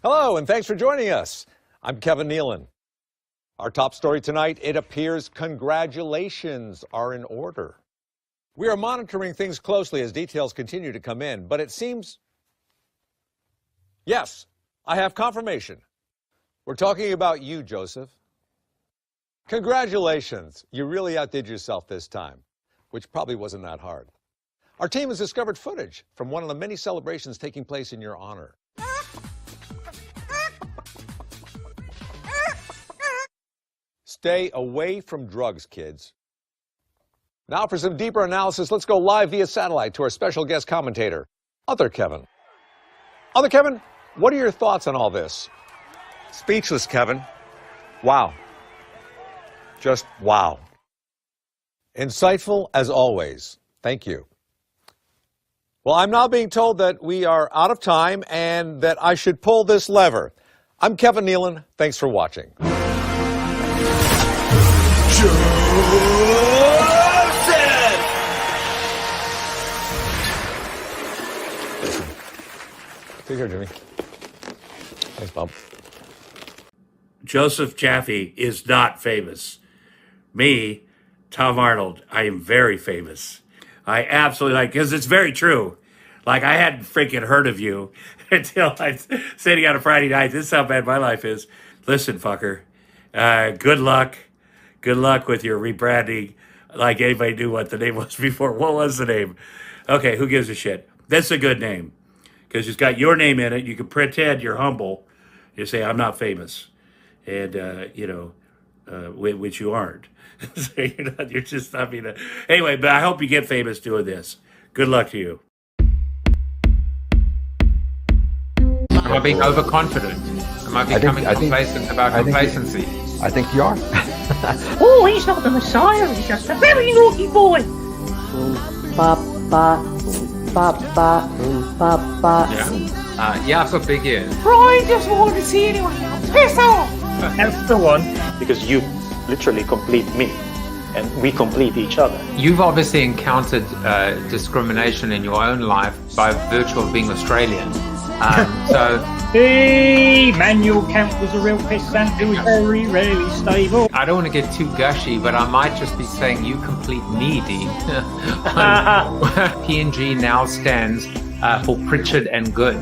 Hello, and thanks for joining us. I'm Kevin Nealon. Our top story tonight, it appears congratulations are in order. We are monitoring things closely as details continue to come in, but it seems, yes, I have confirmation. We're talking about you, Joseph. Congratulations. You really outdid yourself this time, which probably wasn't that hard. Our team has discovered footage from one of the many celebrations taking place in your honor. Stay away from drugs, kids. Now for some deeper analysis, let's go live via satellite to our special guest commentator, Other Kevin. Other Kevin, what are your thoughts on all this? Speechless, Kevin. Wow. Just wow. Insightful as always. Thank you. Well, I'm now being told that we are out of time and that I should pull this lever. I'm Kevin Nealon. Thanks for watching. Take care, Jimmy. Thanks, Bob. Joseph Jaffe is not famous. Me, Tom Arnold, I am very famous. I absolutely like, because it's very true. Like, I hadn't freaking heard of you until I was sitting on a Friday night. This is how bad my life is. Listen, fucker, good luck. Good luck with your rebranding. Like anybody knew what the name was before. What was the name? Okay, who gives a shit? That's a good name because it's got your name in it. You can pretend you're humble. You say, I'm not famous. And, which you aren't. So you're just, I mean, anyway, but I hope you get famous doing this. Good luck to you. Am I being overconfident? Am I becoming complacent about complacency? I think you are. Oh, he's not the Messiah, he's just a very naughty boy. Yeah, I've got big ears. I just want to see anyone else. Piss off! That's the one. Because you literally complete me, and we complete each other. You've obviously encountered discrimination in your own life by virtue of being Australian. Hey, Manuel Kant was a real pissant who was very rarely stable. I don't want to get too gushy, but I might just be saying you complete me, Dean. PNG now stands for Pritchard and Good.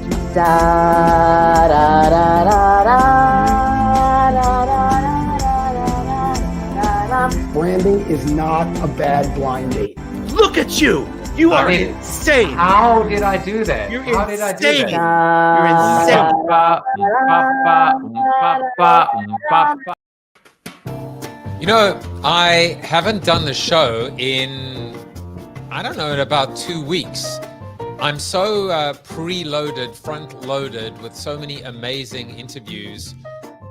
Branding is not a bad blind date. Look at you! You are insane! How did I do that? You're How insane! Did I do that? You're insane! You know, I haven't done the show in, I don't know, in about 2 weeks. I'm so preloaded, front-loaded with so many amazing interviews.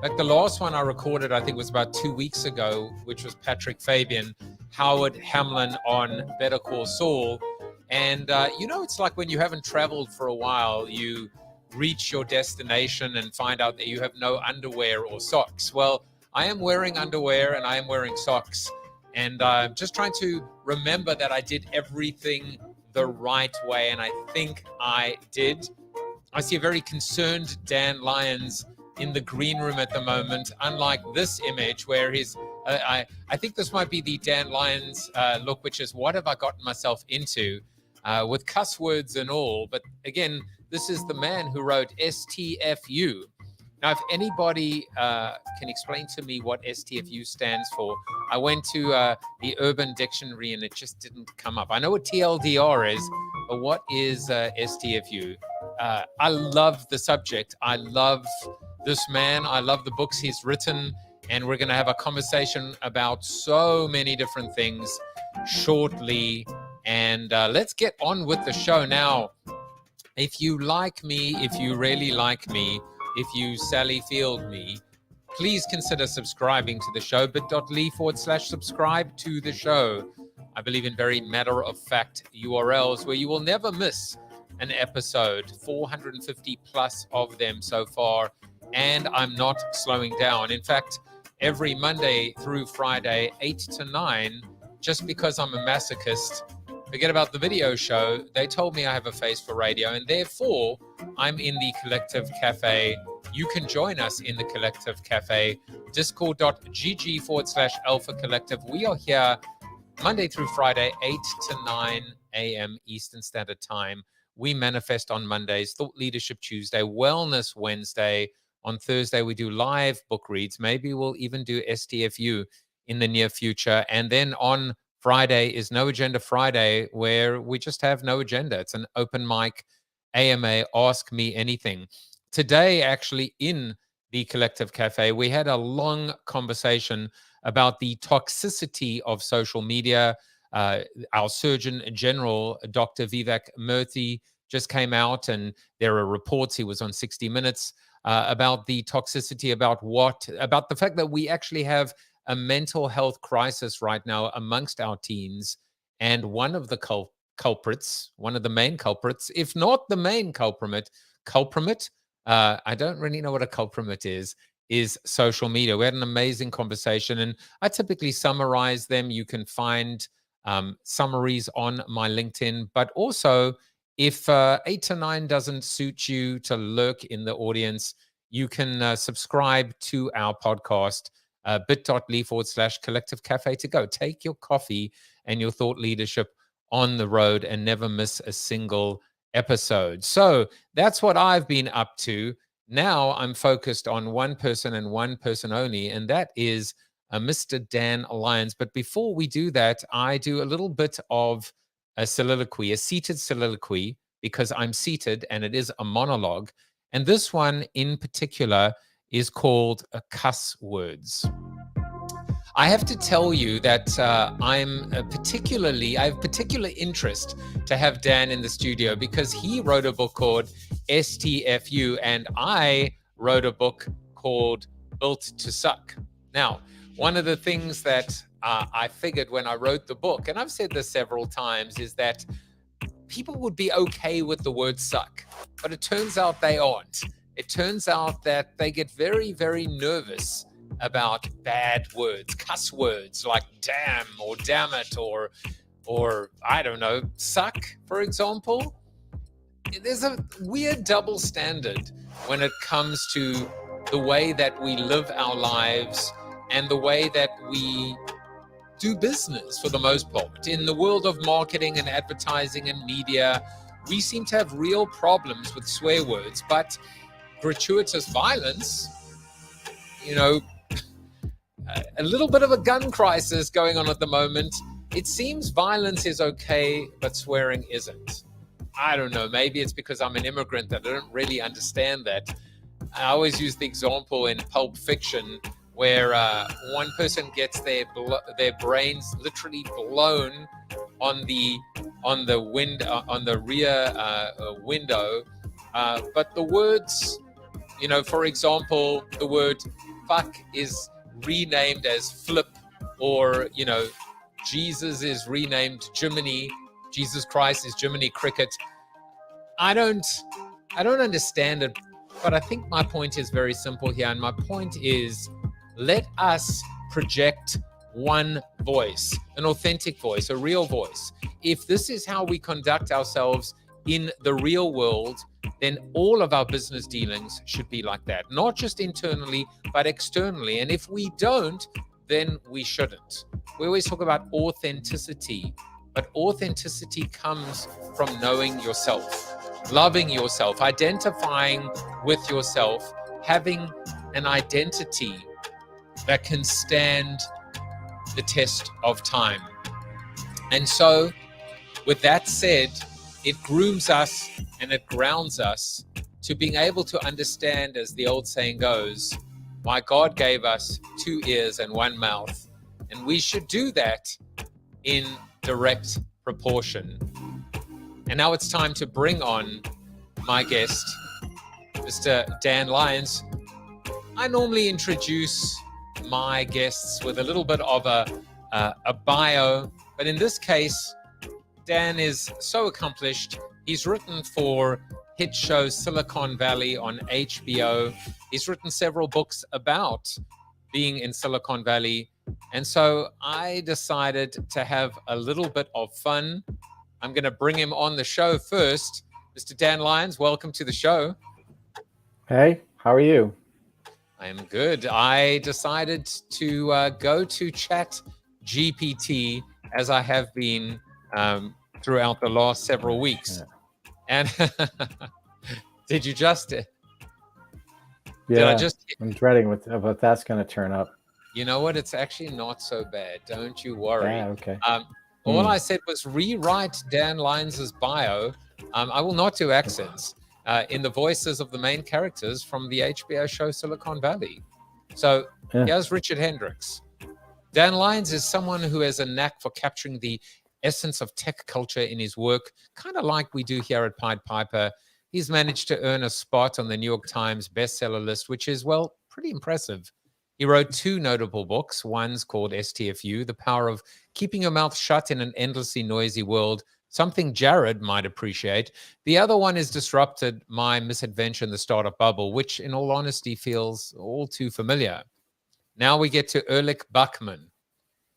Like the last one I recorded, I think was about 2 weeks ago, which was Patrick Fabian, Howard Hamlin on Better Call Saul. And, it's like when you haven't traveled for a while, you reach your destination and find out that you have no underwear or socks. Well, I am wearing underwear and I am wearing socks. And I'm just trying to remember that I did everything the right way. And I think I did. I see a very concerned Dan Lyons in the green room at the moment, unlike this image where he's, I think this might be the Dan Lyons look, which is what have I gotten myself into with cuss words and all. But again, this is the man who wrote STFU. Now, if anybody can explain to me what STFU stands for, I went to the Urban Dictionary and it just didn't come up. I know what TLDR is, but what is STFU? I love the subject. I love this man. I love the books he's written. And we're going to have a conversation about so many different things shortly. And let's get on with the show now. If you like me, if you really like me, if you Sally Field me, please consider subscribing to the show, bit.ly/subscribe to the show. I believe in very matter-of-fact URLs where you will never miss an episode, 450 plus of them so far, and I'm not slowing down. In fact, every Monday through Friday, 8 to 9, just because I'm a masochist, forget about the video show. They told me I have a face for radio, and therefore I'm in the Collective Cafe. You can join us in the Collective Cafe, discord.gg/Alpha Collective. We are here Monday through Friday, 8 to 9 a.m. Eastern Standard Time. We manifest on Mondays, Thought Leadership Tuesday, Wellness Wednesday. On Thursday, we do live book reads. Maybe we'll even do STFU in the near future. And then on Friday is No Agenda Friday, where we just have no agenda. It's an open mic, AMA, Ask Me Anything. Today, actually, in the Collective Cafe, we had a long conversation about the toxicity of social media. Our Surgeon General, Dr. Vivek Murthy, just came out, and there are reports, he was on 60 Minutes, about the toxicity, about the fact that we actually have a mental health crisis right now amongst our teens. And one of the culprits, one of the main culprits, if not the main culprit, I don't really know what a culprit is social media. We had an amazing conversation, and I typically summarize them. You can find summaries on my LinkedIn, but also if 8 to 9 doesn't suit you to lurk in the audience, you can subscribe to our podcast, bit.ly/Collective Cafe to go. Take your coffee and your thought leadership on the road and never miss a single episode. So that's what I've been up to. Now I'm focused on one person and one person only, and that is Mr. Dan Lyons. But before we do that, I do a little bit of a soliloquy, a seated soliloquy, because I'm seated and it is a monologue. And this one in particular is called Cuss Words. I have to tell you that I have particular interest to have Dan in the studio, because he wrote a book called STFU, and I wrote a book called Built to Suck. Now, one of the things that I figured when I wrote the book, and I've said this several times, is that people would be okay with the word suck, but it turns out they aren't. It turns out that they get very, very nervous about bad words, cuss words like damn or damn it or I don't know, suck, for example. There's a weird double standard when it comes to the way that we live our lives and the way that we do business for the most part. In the world of marketing and advertising and media, we seem to have real problems with swear words, but gratuitous violence, a little bit of a gun crisis going on at the moment. It seems violence is okay, but swearing isn't. I don't know, maybe it's because I'm an immigrant that I don't really understand that. I always use the example in Pulp Fiction where one person gets their brains literally blown on the rear window, but the words, for example, the word fuck is renamed as flip, or Jesus is renamed Jiminy. Jesus Christ is Jiminy Cricket. I don't understand it, but I think my point is very simple here, and my point is, let us project one voice, an authentic voice, a real voice. If this is how we conduct ourselves in the real world, then all of our business dealings should be like that, not just internally, but externally. And if we don't, then we shouldn't. We always talk about authenticity, but authenticity comes from knowing yourself, loving yourself, identifying with yourself, having an identity that can stand the test of time. And so, with that said, it grooms us and it grounds us to being able to understand, as the old saying goes, my God gave us 2 ears and 1 mouth, and we should do that in direct proportion. And now it's time to bring on my guest, Mr. Dan Lyons. I normally introduce my guests with a little bit of a bio, but in this case, Dan is so accomplished. He's written for hit show Silicon Valley on HBO. He's written several books about being in Silicon Valley. And so I decided to have a little bit of fun I'm going to bring him on the show first. Mr. Dan Lyons, welcome to the show. Hey, how are you? I am good. I decided to go to Chat GPT, as I have been throughout the last several weeks. And did you just... Yeah, I'm dreading what that's going to turn up. You know what? It's actually not so bad. Don't you worry. Yeah, okay. All I said was rewrite Dan Lyons' bio. I will not do accents in the voices of the main characters from the HBO show Silicon Valley. So here's Richard Hendricks. Dan Lyons is someone who has a knack for capturing the essence of tech culture in his work, kind of like we do here at Pied Piper. He's managed to earn a spot on the New York Times bestseller list, which is, well, pretty impressive. He wrote 2 notable books. One's called STFU, The Power of Keeping Your Mouth Shut in an Endlessly Noisy World, something Jared might appreciate. The other one is Disrupted, My Misadventure in the Startup Bubble, which, in all honesty, feels all too familiar. Now we get to Erlich Buckman.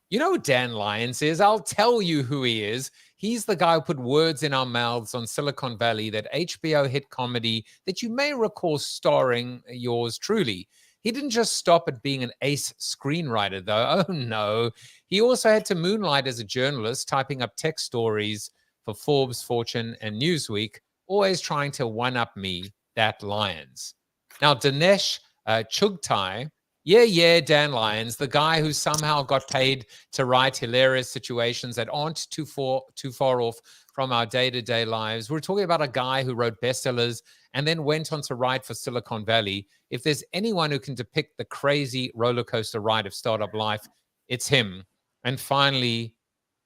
You know who Dan Lyons is? I'll tell you who he is. He's the guy who put words in our mouths on Silicon Valley, that HBO hit comedy that you may recall starring yours truly. He didn't just stop at being an ace screenwriter, though. Oh, no. He also had to moonlight as a journalist, typing up tech stories for Forbes, Fortune, and Newsweek, always trying to one-up me, that Lyons. Now, Dinesh Chugtai, Dan Lyons, the guy who somehow got paid to write hilarious situations that aren't too far off from our day-to-day lives. We're talking about a guy who wrote bestsellers and then went on to write for Silicon Valley. If there's anyone who can depict the crazy roller coaster ride of startup life, it's him. And finally,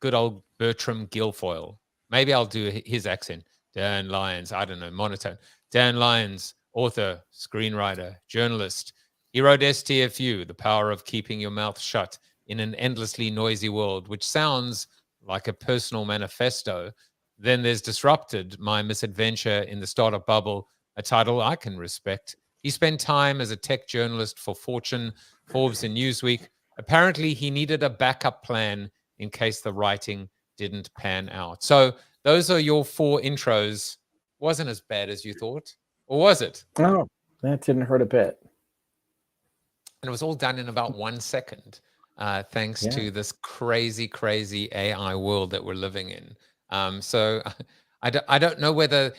good old Bertram Guilfoyle. Maybe I'll do his accent. Dan Lyons, I don't know, monotone. Dan Lyons, author, screenwriter, journalist. He wrote STFU, The Power of Keeping Your Mouth Shut in an Endlessly Noisy World, which sounds like a personal manifesto. Then there's Disrupted, My Misadventure in the Startup Bubble, a title I can respect. He spent time as a tech journalist for Fortune, Forbes, and Newsweek. Apparently, he needed a backup plan in case the writing didn't pan out. So those are your 4 intros. Wasn't as bad as you thought, or was it? No, that didn't hurt a bit. And it was all done in about 1 second, thanks to this crazy, crazy AI world that we're living in. So I don't know whether,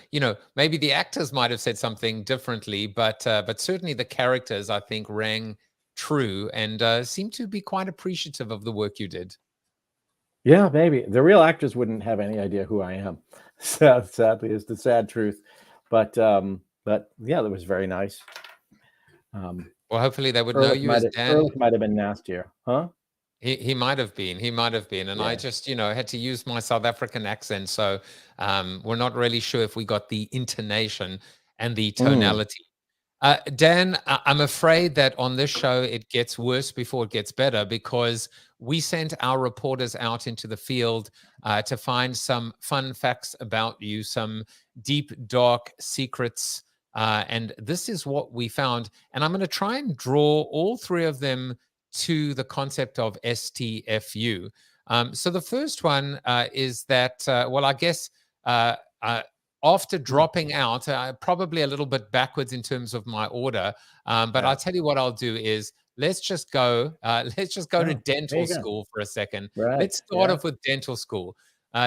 maybe the actors might have said something differently, but certainly the characters, I think, rang true and seemed to be quite appreciative of the work you did. Yeah, maybe. The real actors wouldn't have any idea who I am. Sadly, is the sad truth. But yeah, that was very nice. Well, hopefully they would know you as Dan. Erlich might have been nastier, huh? He might have been. And I just, had to use my South African accent. So we're not really sure if we got the intonation and the tonality. Dan, I'm afraid that on this show, it gets worse before it gets better, because we sent our reporters out into the field to find some fun facts about you, some deep, dark secrets. And this is what we found. And I'm going to try and draw all 3 of them to the concept of STFU. So the first one is that, I guess after dropping out, probably a little bit backwards in terms of my order, but I'll tell you what I'll do is let's just go to dental school for a second. Right. Let's start off with dental school.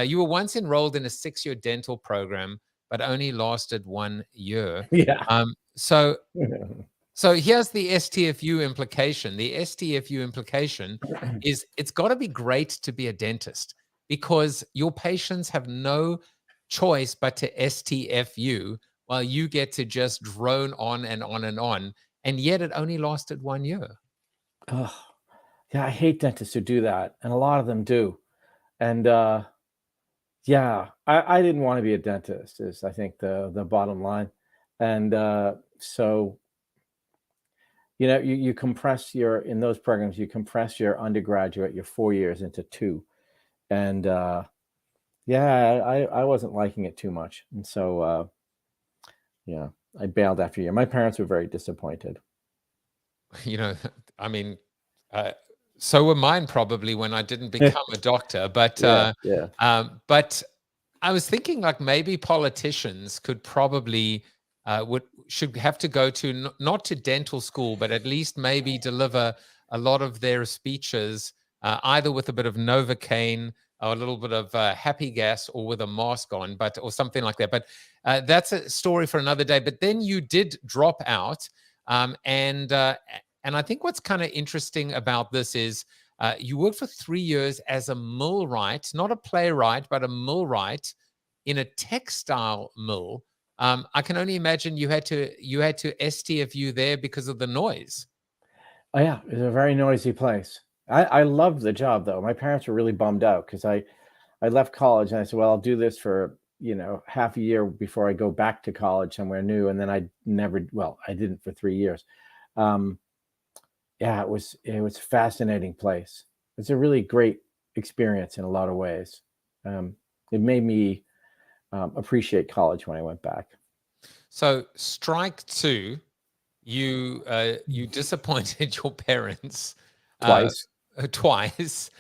You were once enrolled in a 6-year dental program, but only lasted 1 year. Yeah. So here's the STFU implication. The STFU implication is it's got to be great to be a dentist, because your patients have no choice but to STFU while you get to just drone on and on and on. And yet it only lasted 1 year. Oh, yeah, I hate dentists who do that. And a lot of them do. And I didn't want to be a dentist, is I think the bottom line. And so, you compress in those programs, you compress your undergraduate, your 4 years into 2. And I wasn't liking it too much. And so, I bailed after a year. My parents were very disappointed. So were mine probably when I didn't become a doctor. But I was thinking like maybe politicians could probably should have to go to not to dental school, but at least maybe deliver a lot of their speeches either with a bit of Novocaine or a little bit of happy gas or with a mask on, but or something like that. But that's a story for another day. But then you did drop out, and I think what's kind of interesting about this is you worked for 3 years as a millwright, not a playwright, but a millwright in a textile mill. I can only imagine you had to STFU there because of the noise. Oh yeah, it was a very noisy place. I loved the job though. My parents were really bummed out because I left college and I said, well, I'll do this for, half a year before I go back to college somewhere new. And then I didn't for 3 years. Yeah, it was a fascinating place. It's a really great experience in a lot of ways. It made me appreciate college when I went back. So strike two, you disappointed your parents Twice. Twice.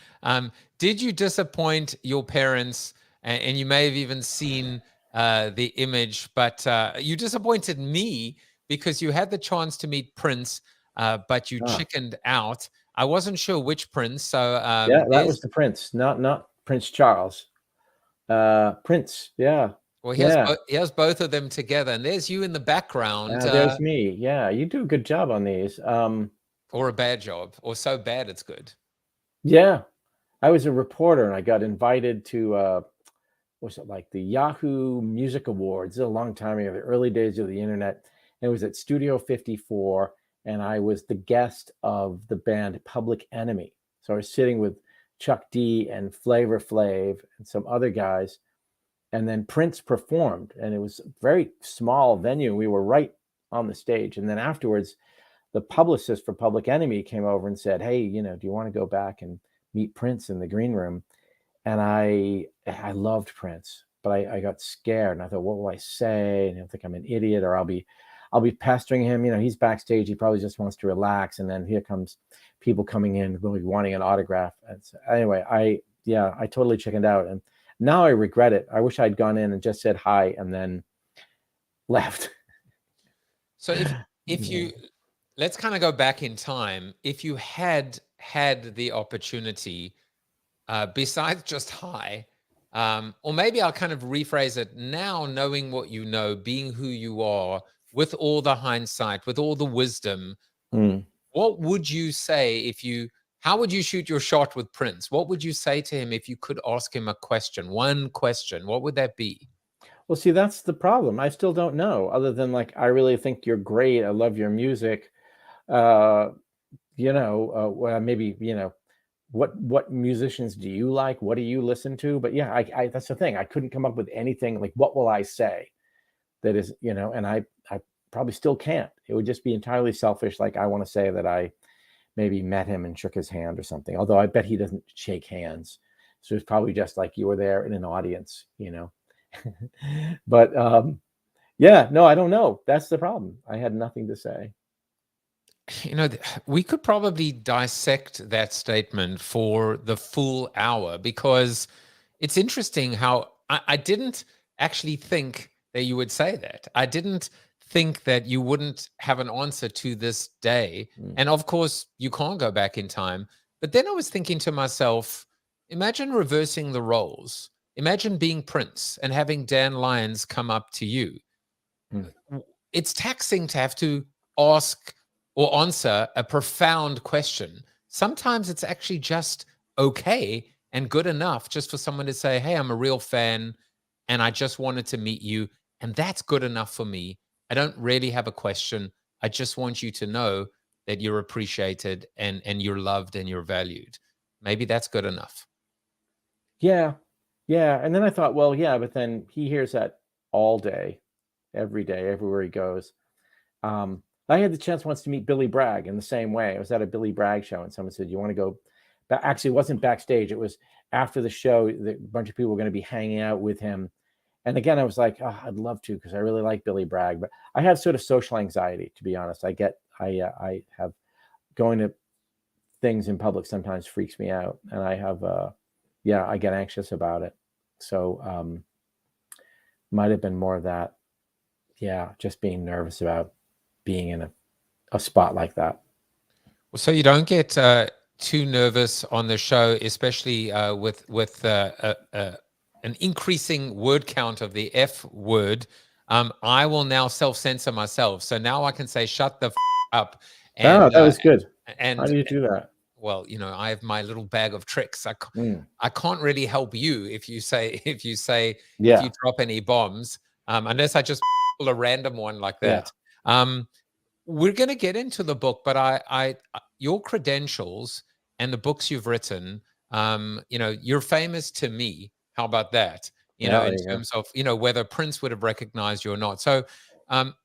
Did you disappoint your parents? And you may have even seen the image, but you disappointed me because you had the chance to meet Prince, but you chickened out. I wasn't sure which Prince. So yeah, that was the Prince, not Prince Charles. Prince, yeah. Well, he has both of them together, and there's you in the background. There's me. Yeah, you do a good job on these. Or a bad job, or so bad it's good. Yeah, I was a reporter, and I got invited to was it like the Yahoo Music Awards? A long time ago, the early days of the internet. And it was at Studio 54, and I was the guest of the band Public Enemy. So I was sitting with Chuck D and Flavor Flav and some other guys. And then Prince performed, and it was a very small venue. We were right on the stage. And then afterwards, the publicist for Public Enemy came over and said, hey, do you want to go back and meet Prince in the green room? And I loved Prince, but I got scared, and I thought, what will I say? And he'll think I'm an idiot, or I'll be pestering him. He's backstage. He probably just wants to relax. And then here comes people coming in really wanting an autograph. And so anyway, I totally chickened out. And now I regret it. I wish I'd gone in and just said hi and then left. So if you, let's kind of go back in time. If you had the opportunity, besides just hi, or maybe I'll kind of rephrase it now, knowing what you know, being who you are, with all the hindsight, with all the wisdom, what would you say how would you shoot your shot with Prince? What would you say to him if you could ask him a question, one question? What would that be? Well, see, that's the problem. I still don't know, other than like, I really think you're great. I love your music. Maybe, what musicians do you like? What do you listen to? But yeah, I that's the thing. I couldn't come up with anything like, what will I say that is, and I probably still can't. It would just be entirely selfish. Like, I want to say that I maybe met him and shook his hand or something, although I bet he doesn't shake hands. So it's probably just like you were there in an audience, but yeah, no, I don't know. That's the problem. I had nothing to say. We could probably dissect that statement for the full hour, because it's interesting how I didn't actually think that you would say that. I didn't think that you wouldn't have an answer to this day. And of course, you can't go back in time. But then I was thinking to myself, imagine reversing the roles. Imagine being Prince and having Dan Lyons come up to you. It's taxing to have to ask or answer a profound question. Sometimes it's actually just okay and good enough just for someone to say, hey, I'm a real fan and I just wanted to meet you. And that's good enough for me. I don't really have a question. I just want you to know that you're appreciated and you're loved and you're valued. Maybe that's good enough. Yeah. Yeah. And then I thought, well, yeah, but then he hears that all day, every day, everywhere he goes. I had the chance once to meet Billy Bragg in the same way. I was at a Billy Bragg show and someone said, you want to go back? Actually, it wasn't backstage. It was after the show. A bunch of people were going to be hanging out with him. And again, I was like, oh, I'd love to, because I really like Billy Bragg, but I have sort of social anxiety, to be honest. I have going to things in public sometimes freaks me out, and I have, I get anxious about it. So might have been more of that. Yeah, just being nervous about being in a spot like that. Well, so you don't get too nervous on the show, especially with an increasing word count of the F word. I will now self-censor myself, so now I can say "shut the up." And that was good. And how do you do that? Well, I have my little bag of tricks. I can't really help you if you drop any bombs, unless I just pull a random one like that. We're going to get into the book, but your credentials and the books you've written, you're famous to me. How about that? In terms of, whether Prince would have recognized you or not. So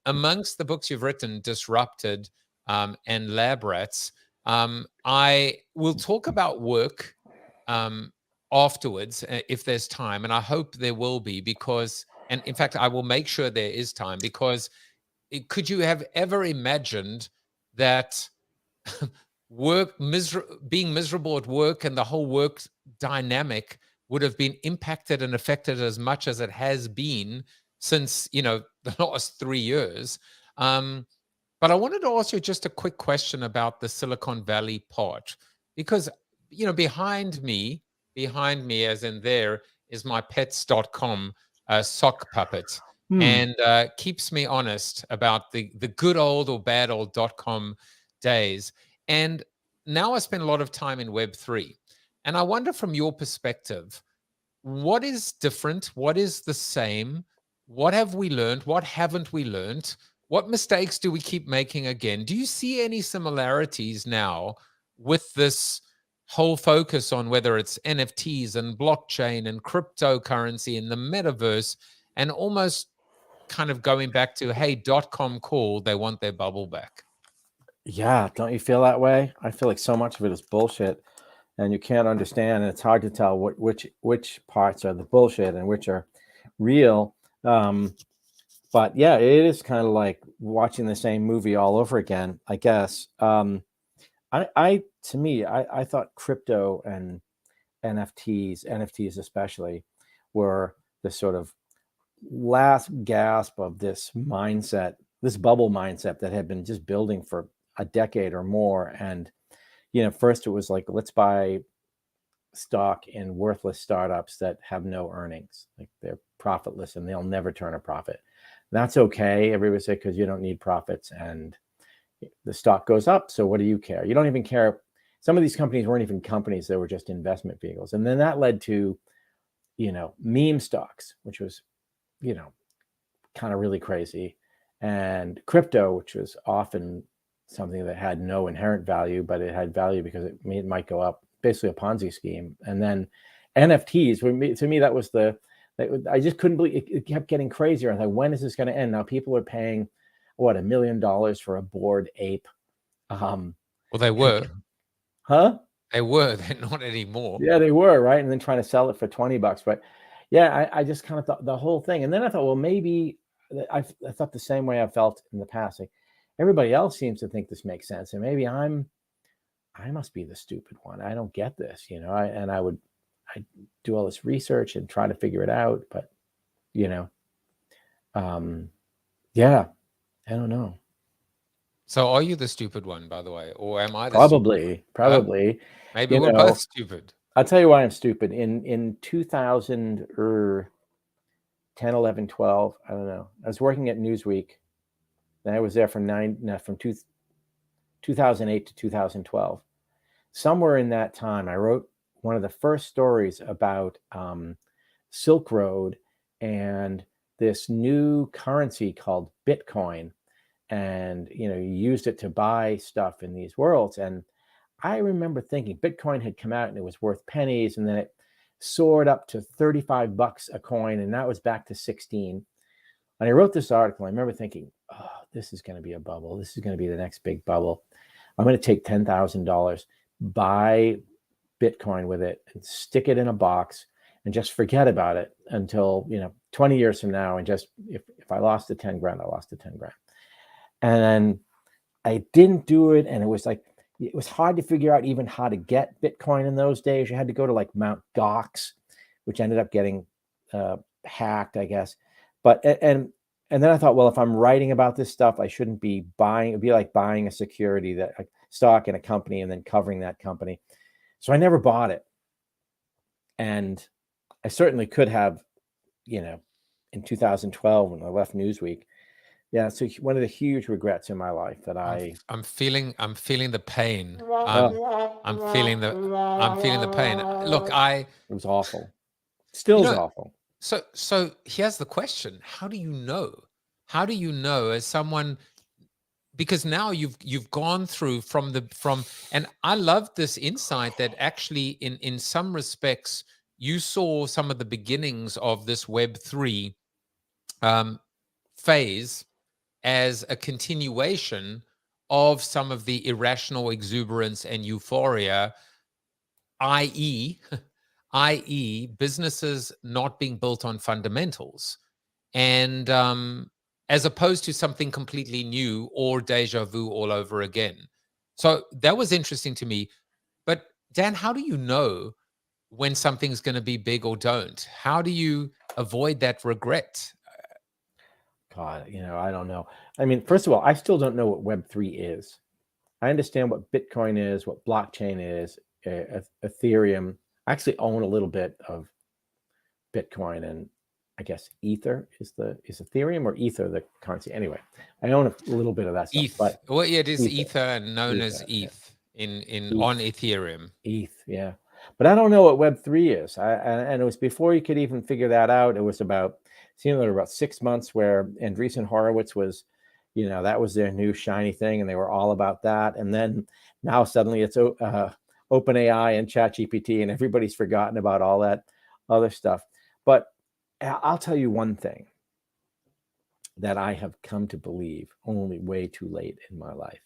amongst the books you've written, Disrupted and Lab Rats, I will talk about work afterwards if there's time. And I hope there will be and in fact, I will make sure there is time because could you have ever imagined that being miserable at work and the whole work dynamic would have been impacted and affected as much as it has been since, the last 3 years? But I wanted to ask you just a quick question about the Silicon Valley part, because, behind me, as in there, is my pets.com sock puppet. And keeps me honest about the good old or bad old .com days. And now I spend a lot of time in Web3. And I wonder from your perspective, what is different? What is the same? What have we learned? What haven't we learned? What mistakes do we keep making again? Do you see any similarities now with this whole focus on whether it's NFTs and blockchain and cryptocurrency and the metaverse, and almost kind of going back to, hey, .com called, they want their bubble back? Yeah, don't you feel that way? I feel like so much of it is bullshit, and you can't understand, and it's hard to tell which parts are the bullshit and which are real. But yeah, it is kind of like watching the same movie all over again, I guess. I thought crypto and NFTs especially, were the sort of last gasp of this mindset, this bubble mindset that had been just building for a decade or more. And, first it was like, let's buy stock in worthless startups that have no earnings, like they're profitless and they'll never turn a profit. That's okay, everybody say, because you don't need profits and the stock goes up. So what do you care? You don't even care. Some of these companies weren't even companies, they were just investment vehicles. And then that led to, meme stocks, which was, kind of really crazy. And crypto, which was often something that had no inherent value, but it had value because it might go up, basically a Ponzi scheme. And then NFTs, to me, that was I just couldn't believe it kept getting crazier. I was like, when is this going to end? Now people are paying, $1 million for a Bored Ape. Well, they were. Huh? They were. They're not anymore. Yeah, they were, right? And then trying to sell it for $20. But yeah, I just kind of thought the whole thing. And then I thought, well, maybe I thought the same way I felt in the past. Like, everybody else seems to think this makes sense. And maybe I must be the stupid one. I don't get this, I do all this research and try to figure it out. But, yeah, I don't know. So are you the stupid one, by the way? Or am I the Probably. Maybe we're both stupid. I'll tell you why I'm stupid. In 2000 or 10, 11, 12, I don't know. I was working at Newsweek. And I was there from 2008 to 2012. Somewhere in that time, I wrote one of the first stories about Silk Road and this new currency called Bitcoin. And, you used it to buy stuff in these worlds. And I remember thinking Bitcoin had come out and it was worth pennies. And then it soared up to $35 a coin. And that was back to 16. And I wrote this article. I remember thinking, oh, this is going to be a bubble. This is going to be the next big bubble. I'm going to take $10,000, buy Bitcoin with it and stick it in a box and just forget about it until, 20 years from now. And just, if I lost the 10 grand, I lost the 10 grand. And then I didn't do it. And it was hard to figure out even how to get Bitcoin in those days. You had to go to like Mount Gox, which ended up getting hacked, I guess. But and then I thought, well, if I'm writing about this stuff, I shouldn't be buying. It'd be like buying a security that a stock in a company and then covering that company. So I never bought it. And I certainly could have, in 2012 when I left Newsweek. Yeah, so one of the huge regrets in my life that I'm feeling the pain. I'm feeling the pain. Look, it was awful. Still is awful. So here's the question: how do you know? How do you know as someone? Because now you've gone through from, and I love this insight that actually in some respects you saw some of the beginnings of this Web3 phase as a continuation of some of the irrational exuberance and euphoria, i.e., businesses not being built on fundamentals, and as opposed to something completely new or deja vu all over again. So that was interesting to me. But Dan, how do you know when something's going to be big or don't? How do you avoid that regret? God, I don't know. I mean, first of all, I still don't know what Web3 is. I understand what Bitcoin is, what blockchain is, Ethereum. I actually own a little bit of Bitcoin, and I guess Ether is Ethereum or Ether the currency. Anyway, I own a little bit of that stuff. ETH. But well, yeah, it is Ether and known as ETH on Ethereum. ETH, yeah. But I don't know what Web3 is. And it was before you could even figure that out. It was about, there were about 6 months where Andreessen Horowitz was, that was their new shiny thing, and they were all about that. And then now suddenly it's OpenAI and ChatGPT, and everybody's forgotten about all that other stuff. But I'll tell you one thing that I have come to believe only way too late in my life,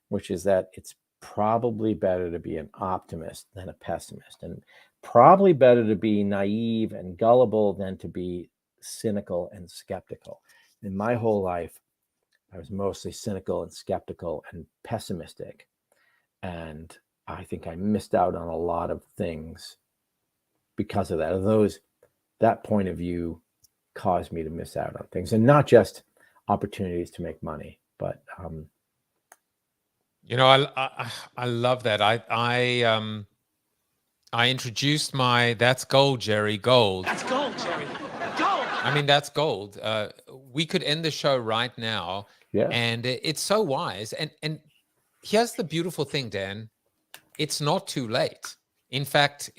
which is that it's probably better to be an optimist than a pessimist, and probably better to be naive and gullible than to be cynical and skeptical. In my whole life, I was mostly cynical and skeptical and pessimistic. And I think I missed out on a lot of things because of that. That point of view caused me to miss out on things, and not just opportunities to make money, but I love that. I introduced my "That's gold, Jerry, gold." That's gold, Jerry. Gold. I mean, that's gold. We could end the show right now, and it's so wise. And here's the beautiful thing, Dan: it's not too late. In fact,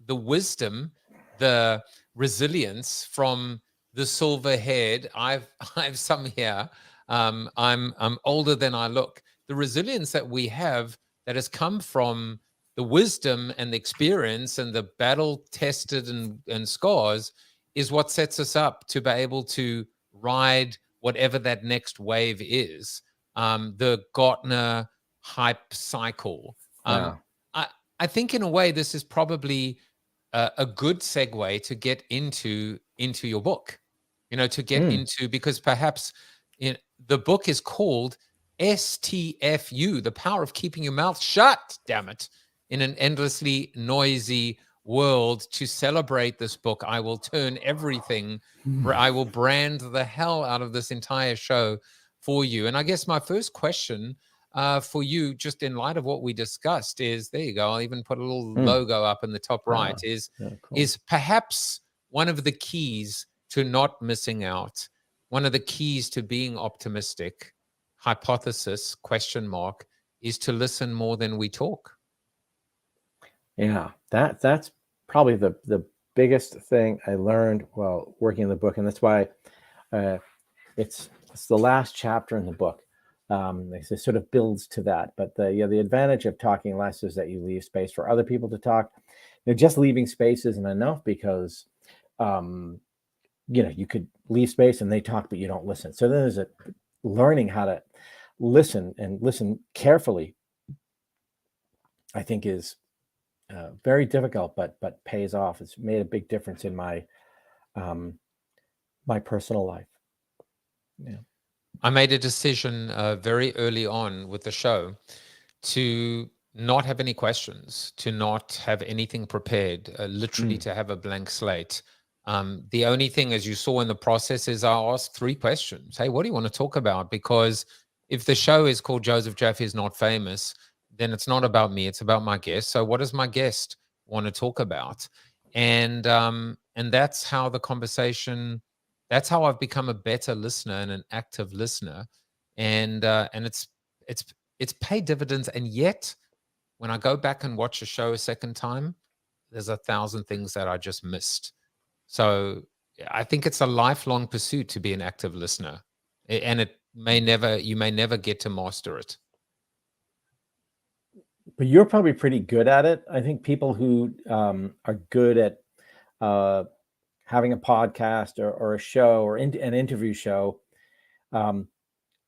the wisdom, the resilience from the silver-haired. I've some here. I'm older than I look. The resilience that we have that has come from the wisdom and the experience and the battle-tested and scars is what sets us up to be able to ride whatever that next wave is. The Gartner hype cycle. I think in a way this is probably a good segue to get into your book, to get into, because perhaps the book is called STFU, The Power of Keeping Your Mouth Shut, damn it, in an endlessly noisy world. To celebrate this book, I will turn everything, I will brand the hell out of this entire show for you. And I guess my first question for you, just in light of what we discussed, is, there you go, I'll even put a little logo up in the top right, is perhaps one of the keys to not missing out, one of the keys to being optimistic, hypothesis, ? Is to listen more than we talk. Yeah, that's probably the biggest thing I learned while working in the book, and that's why it's the last chapter in the book. It sort of builds to that, but the advantage of talking less is that you leave space for other people to talk. Just leaving space isn't enough, because you could leave space and they talk, but you don't listen. So then there's learning how to listen, and listen carefully, I think, is very difficult, but pays off. It's made a big difference in my my personal life. Yeah. I made a decision very early on with the show to not have any questions, to not have anything prepared, literally to have a blank slate. The only thing, as you saw in the process, is I asked 3 questions. Hey, what do you want to talk about? Because if the show is called Joseph Jaffe is Not Famous, then it's not about me, it's about my guest. So what does my guest want to talk about? And that's how the conversation, that's how I've become a better listener and an active listener. And it's paid dividends. And yet, when I go back and watch a show a second time, there's 1,000 things that I just missed. So I think it's a lifelong pursuit to be an active listener, and you may never get to master it. But you're probably pretty good at it. I think people who are good at having a podcast or a show or an interview show,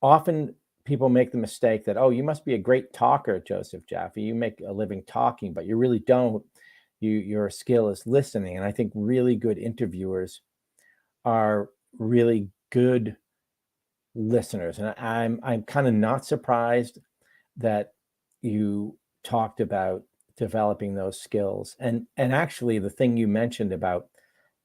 often people make the mistake that, oh, you must be a great talker, Joseph Jaffe. You make a living talking, but you really don't. Your skill is listening. And I think really good interviewers are really good listeners. And I'm kind of not surprised that you talked about developing those skills. And actually the thing you mentioned about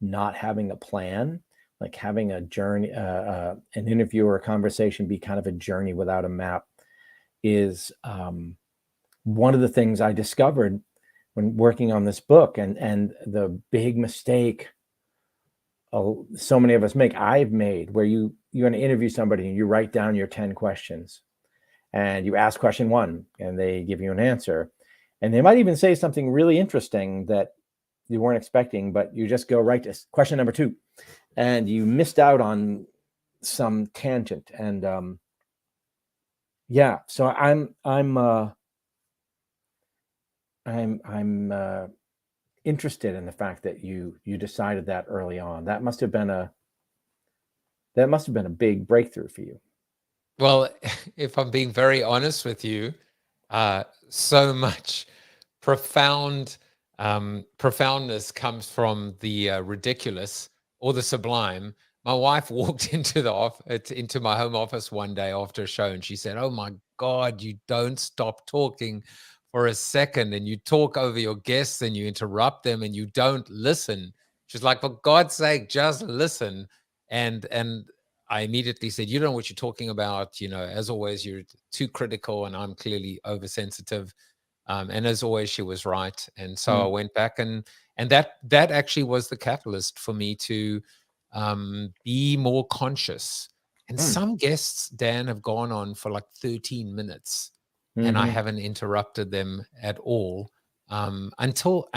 not having a plan, like having a journey, an interview or a conversation be kind of a journey without a map, is one of the things I discovered when working on this book, and the big mistake so many of us make, I've made, where you're going to interview somebody and you write down your 10 questions and you ask question 1 and they give you an answer, and they might even say something really interesting that you weren't expecting, but you just go right to question number 2 and you missed out on some tangent. And yeah, so I'm interested in the fact that you decided that early on. That must have been a big breakthrough for you. Well, if I'm being very honest with you, so much profoundness comes from the ridiculous or the sublime. My wife walked into my home office one day after a show, and she said, "Oh my God, you don't stop talking for a second, and you talk over your guests and you interrupt them and you don't listen." She's like, "For God's sake, just listen." And I immediately said, "You don't know what you're talking about. You know, as always, you're too critical, and I'm clearly oversensitive." And as always, she was right. And so I went back, and that actually was the catalyst for me to be more conscious. And some guests, Dan, have gone on for like 13 minutes. And I haven't interrupted them at all until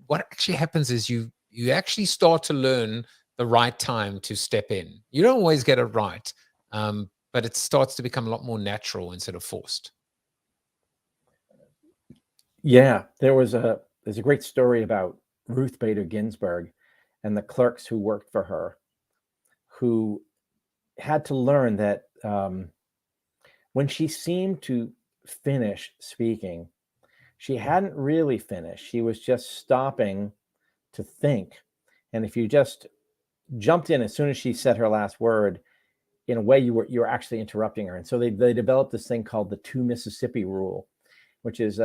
what actually happens is you actually start to learn the right time to step in. You don't always get it right, but it starts to become a lot more natural instead of forced. Yeah, there's a great story about Ruth Bader Ginsburg and the clerks who worked for her, who had to learn that when she seemed to finish speaking, she hadn't really finished. She was just stopping to think. And if you just jumped in as soon as she said her last word, in a way you were actually interrupting her. And so they developed this thing called the 2 Mississippi rule, which is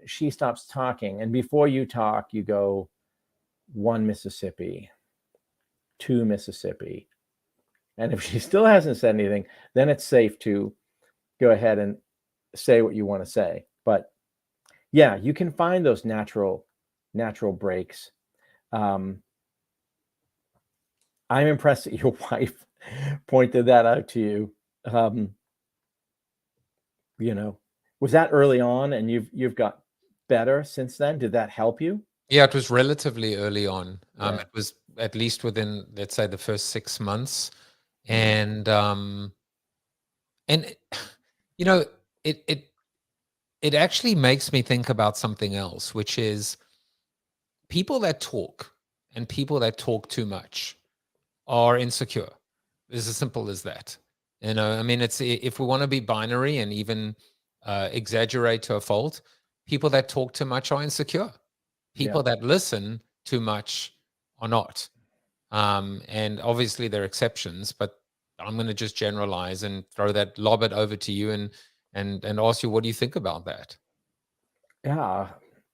she stops talking, and before you talk, you go 1 Mississippi, 2 Mississippi. And if she still hasn't said anything, then it's safe to go ahead and say what you want to say. But yeah, you can find those natural breaks. I'm impressed that your wife pointed that out to you. Was that early on, and you've got better since then? Did that help you? Yeah, it was relatively early on. It was at least within, let's say, the first 6 months. And it actually makes me think about something else, which is people that talk and people that talk too much are insecure. It's as simple as that. I mean, it's, if we want to be binary and even exaggerate to a fault, people that talk too much are insecure. People that listen too much are not. And obviously there are exceptions, but I'm going to just generalize and lob it over to you and ask you, what do you think about that? Yeah.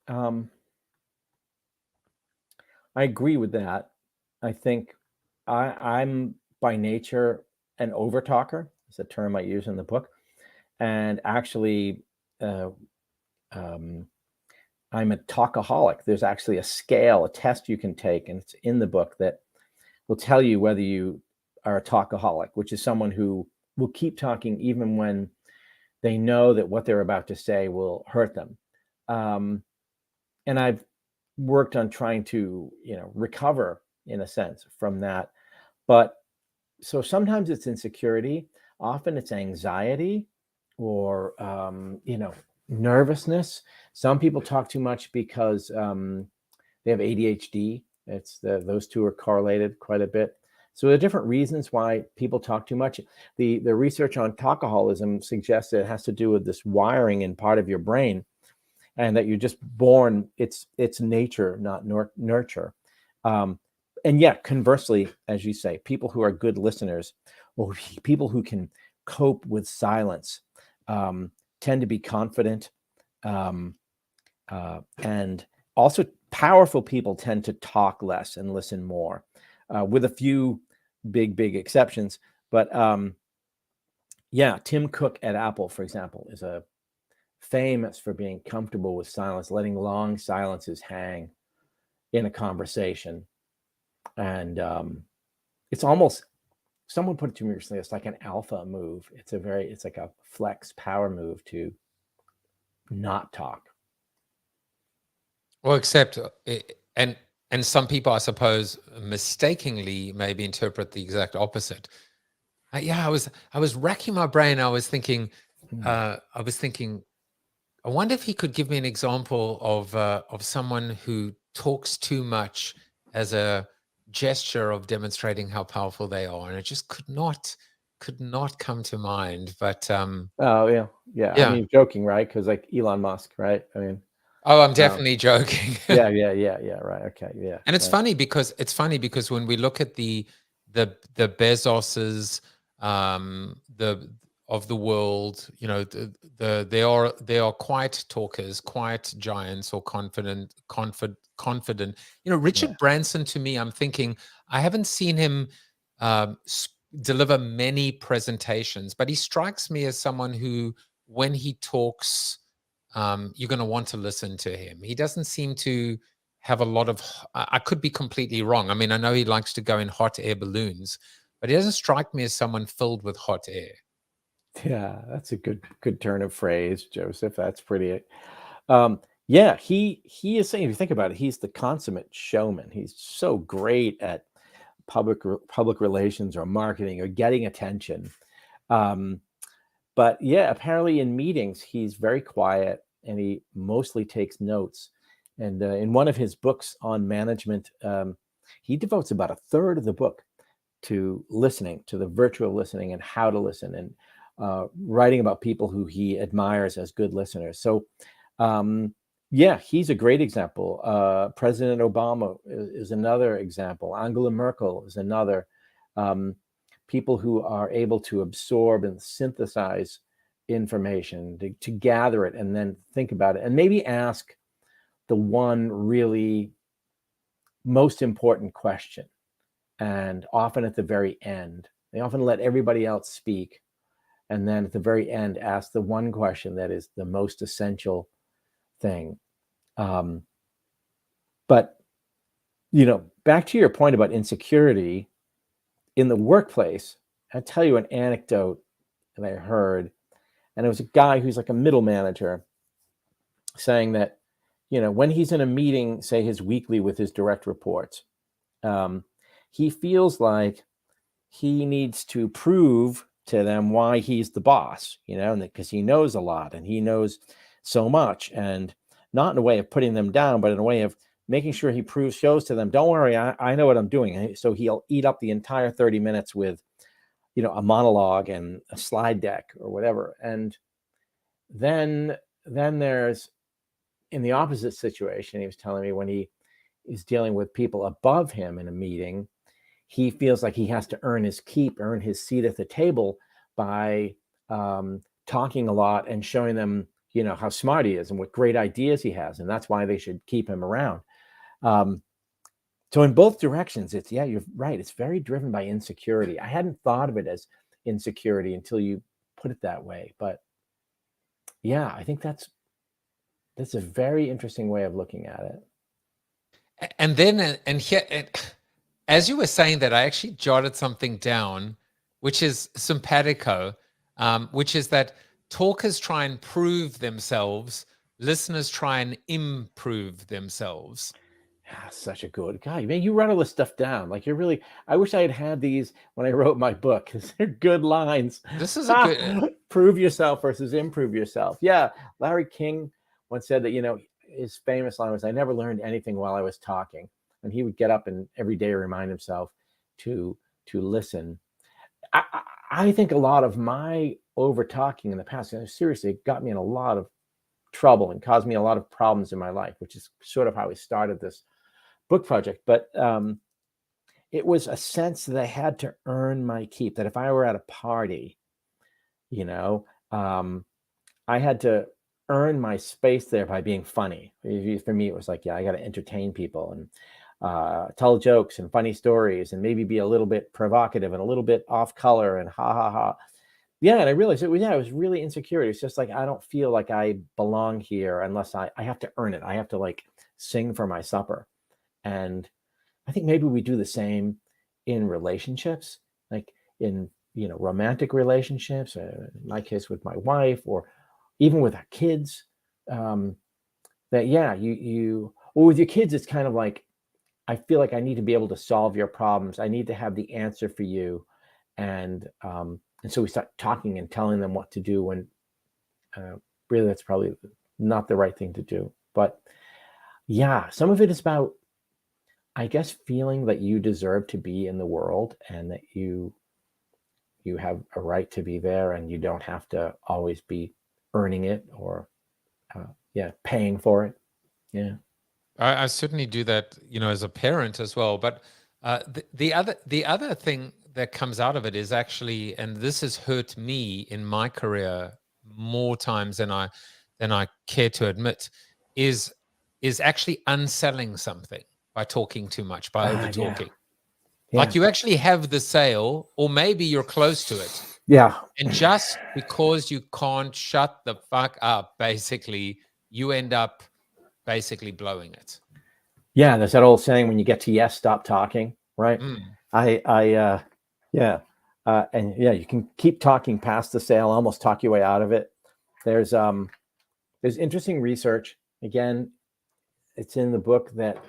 I agree with that. I think I'm by nature an overtalker. It's a term I use in the book. And actually, I'm a talkaholic. There's actually a scale, a test you can take, and it's in the book that will tell you whether you are a talkaholic, which is someone who will keep talking even when they know that what they're about to say will hurt them. And I've worked on trying to, recover in a sense from that. But so sometimes it's insecurity, often it's anxiety or, nervousness. Some people talk too much because they have ADHD. Those two are correlated quite a bit. So there are different reasons why people talk too much. The research on talkaholism suggests that it has to do with this wiring in part of your brain, and that you're just born. It's nature, not nurture. And yet, conversely, as you say, people who are good listeners, or people who can cope with silence, tend to be confident, and also powerful people tend to talk less and listen more, with a few big exceptions. But Tim Cook at Apple, for example, is famous for being comfortable with silence, letting long silences hang in a conversation. And it's almost, someone put it to me recently, it's like an alpha move. It's like a flex power move to not talk. Well, except, and some people, I suppose, mistakenly maybe interpret the exact opposite. I was racking my brain. I was thinking, I wonder if he could give me an example of someone who talks too much as a gesture of demonstrating how powerful they are, and it just could not come to mind. But oh yeah. I mean, joking, right? Because like Elon Musk, right? I mean, I'm definitely joking. yeah, right, okay, yeah. And it's right. funny because when we look at the Bezoses, of the world, they are quiet talkers, quiet giants, or confident. Richard Branson, to me, I'm thinking, I haven't seen him deliver many presentations, but he strikes me as someone who, when he talks, you're going to want to listen to him. He doesn't seem to have a lot of, I could be completely wrong. I mean, I know he likes to go in hot air balloons, but he doesn't strike me as someone filled with hot air. Yeah, that's a good turn of phrase, Joseph. That's pretty. He is saying, if you think about it, he's the consummate showman. He's so great at public relations or marketing or getting attention. But yeah, apparently in meetings, he's very quiet and he mostly takes notes. And in one of his books on management, he devotes about a third of the book to listening, to the virtual listening and how to listen, and writing about people who he admires as good listeners. So he's a great example. President Obama is another example. Angela Merkel is another. People who are able to absorb and synthesize information, to gather it and then think about it, and maybe ask the one really most important question. And often at the very end, they often let everybody else speak, and then at the very end ask the one question that is the most essential thing. But back to your point about insecurity in the workplace, I'll tell you an anecdote that I heard, and it was a guy who's like a middle manager saying that, when he's in a meeting, say his weekly with his direct reports, he feels like he needs to prove to them why he's the boss, because he knows a lot and he knows so much, and not in a way of putting them down, but in a way of making sure he shows to them, don't worry, I know what I'm doing. So he'll eat up the entire 30 minutes with, a monologue and a slide deck or whatever. And then there's, in the opposite situation, he was telling me, when he is dealing with people above him in a meeting, he feels like he has to earn his keep, earn his seat at the table by talking a lot and showing them, how smart he is and what great ideas he has. And that's why they should keep him around. So in both directions, it's, yeah, you're right. It's very driven by insecurity. I hadn't thought of it as insecurity until you put it that way. But yeah, I think that's a very interesting way of looking at it. And then, and here, as you were saying that, I actually jotted something down, which is simpatico, which is that talkers try and prove themselves, listeners try and improve themselves. Ah, such a good guy, man. You write all this stuff down. Like, you're really, I wish I had had these when I wrote my book, because they're good lines. This is a good prove yourself versus improve yourself. Yeah. Larry King once said that, his famous line was, "I never learned anything while I was talking." And he would get up and every day remind himself to listen. I think a lot of my over talking in the past, seriously, it got me in a lot of trouble and caused me a lot of problems in my life, which is sort of how I started this book project. But it was a sense that I had to earn my keep, that if I were at a party, I had to earn my space there by being funny. For me, it was like, yeah, I got to entertain people and tell jokes and funny stories and maybe be a little bit provocative and a little bit off color and ha ha ha. Yeah, and I realized it was really insecure. It's just like, I don't feel like I belong here unless I have to earn it. I have to like sing for my supper. And I think maybe we do the same in relationships, like in, romantic relationships, in my case with my wife, or even with our kids, that, yeah, or with your kids, it's kind of like, I feel like I need to be able to solve your problems. I need to have the answer for you. And so we start talking and telling them what to do when really that's probably not the right thing to do. But yeah, some of it is about, I guess, feeling that you deserve to be in the world and that you have a right to be there and you don't have to always be earning it or paying for it. Yeah. I certainly do that, as a parent as well. But the other thing that comes out of it is actually, and this has hurt me in my career more times than I care to admit, is actually unselling something by talking too much, by over talking. Yeah. Like, you actually have the sale, or maybe you're close to it. Yeah. And just because you can't shut the fuck up, basically, you end up basically blowing it. Yeah, there's that old saying, when you get to yes, stop talking, right? And you can keep talking past the sale, almost talk your way out of it. There's interesting research. Again, it's in the book that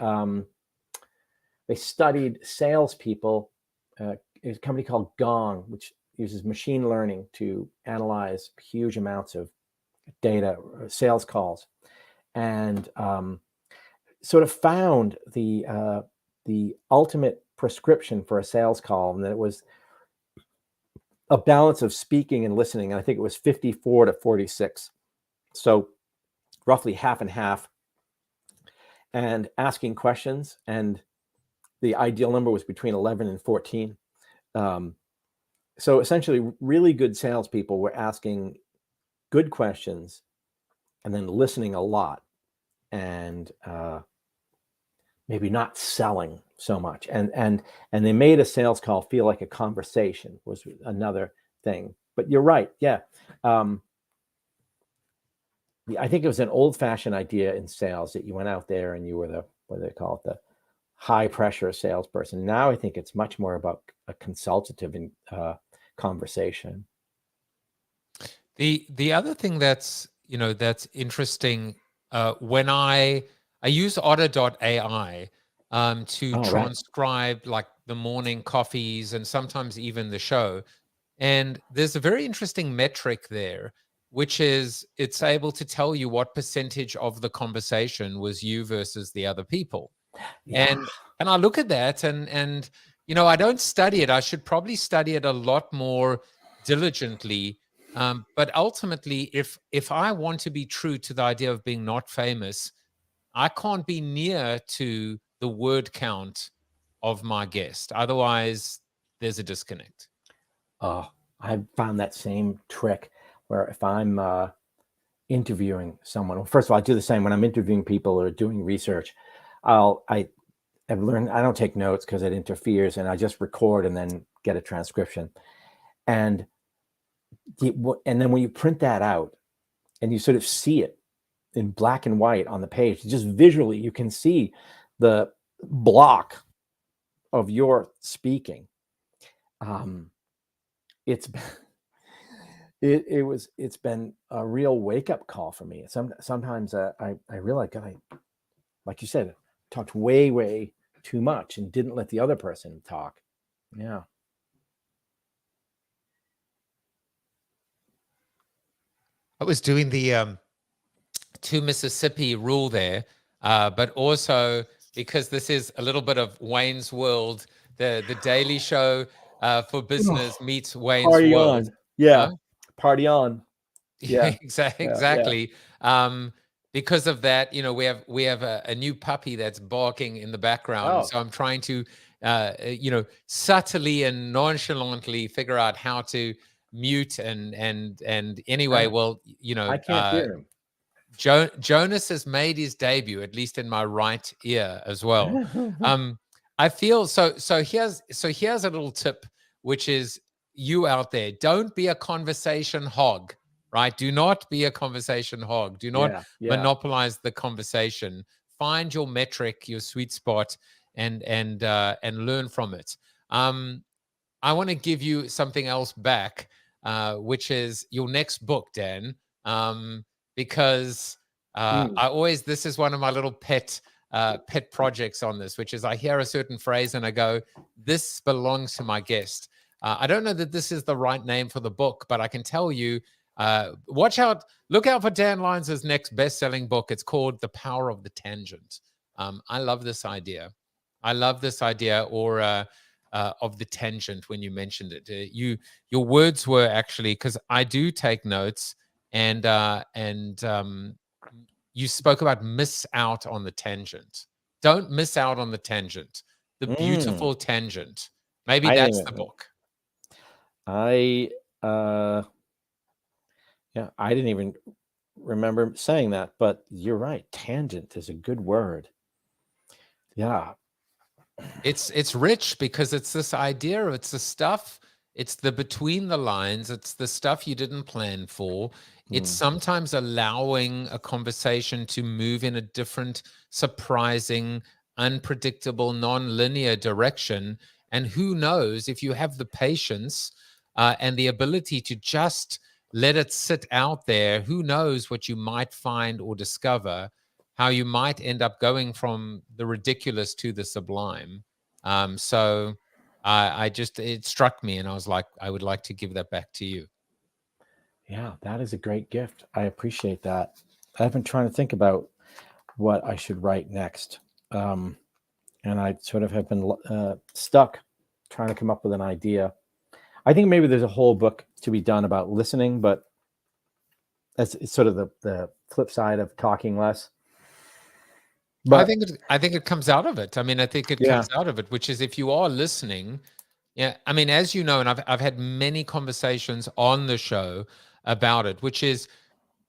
they studied salespeople. There's a company called Gong, which uses machine learning to analyze huge amounts of data, sales calls, and sort of found the ultimate prescription for a sales call, and that it was a balance of speaking and listening. And I think it was 54 to 46. So roughly half and half, and asking questions. And the ideal number was between 11 and 14. So essentially, really good salespeople were asking good questions and then listening a lot, and maybe not selling so much. And they made a sales call feel like a conversation, was another thing. But you're right. Yeah. I think it was an old-fashioned idea in sales that you went out there and you were the, what do they call it, the high-pressure salesperson. Now I think it's much more about a consultative conversation. The other thing that's interesting, when I use otter.ai to transcribe like the morning coffees and sometimes even the show. And there's a very interesting metric there, which is it's able to tell you what percentage of the conversation was you versus the other people. Yeah. And I look at that and I don't study it. I should probably study it a lot more diligently. But ultimately, if I want to be true to the idea of being not famous, I can't be near to the word count of my guest. Otherwise, there's a disconnect. Oh, I found that same trick where if I'm interviewing someone, well, first of all, I do the same when I'm interviewing people or doing research. I I've learned I don't take notes because it interferes, and I just record and then get a transcription. And then when you print that out and you sort of see it in black and white on the page, just visually, you can see the block of your speaking. It's been a real wake-up call for me. Sometimes I realize I, like you said, talked way too much and didn't let the other person talk. Yeah. I was doing the to Mississippi rule there, but also because this is a little bit of Wayne's World, the Daily Show for business meets Wayne's Party World. on. Yeah. Huh? Party on. Yeah, exactly. Because of that, we have a new puppy that's barking in the background. Oh. So I'm trying to, subtly and nonchalantly figure out how to mute and anyway, well, I can't hear him. Jonas has made his debut, at least in my right ear as well. I feel so here's a little tip, which is you out there, don't be a conversation hog, right? Do not be a conversation hog. Do not monopolize the conversation. Find your metric, your sweet spot, and learn from it. I want to give you something else back, which is your next book, Dan. Because this is one of my little pet projects on this, which is I hear a certain phrase and I go, this belongs to my guest. I don't know that this is the right name for the book, but I can tell you, look out for Dan Lyons' next best-selling book. It's called The Power of the Tangent. I love this idea. Or of the tangent when you mentioned it. Your words were actually, because I do take notes, and you spoke about miss out on the tangent. Don't miss out on the tangent. The beautiful tangent. Maybe that's the book. I didn't even remember saying that, but you're right. Tangent is a good word. Yeah. It's rich because it's this idea, it's the stuff, it's the between the lines, it's the stuff you didn't plan for. It's sometimes allowing a conversation to move in a different, surprising, unpredictable, non-linear direction. And who knows, if you have the patience and the ability to just let it sit out there, who knows what you might find or discover, how you might end up going from the ridiculous to the sublime. So it struck me and I was like, I would like to give that back to you. Yeah, that is a great gift. I appreciate that. I've been trying to think about what I should write next. And I sort of have been stuck trying to come up with an idea. I think maybe there's a whole book to be done about listening, but it's sort of the flip side of talking less. But I think it comes out of it. I mean, I think it comes out of it, which is if you are listening. Yeah, I mean, as you know, and I've had many conversations on the show about it, which is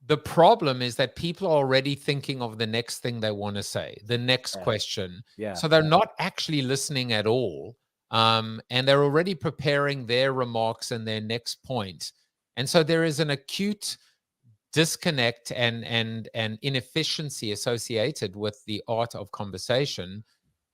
the problem is that people are already thinking of the next thing they want to say, the next question. Yeah. So they're not actually listening at all. And they're already preparing their remarks and their next point. And so there is an acute disconnect and inefficiency associated with the art of conversation.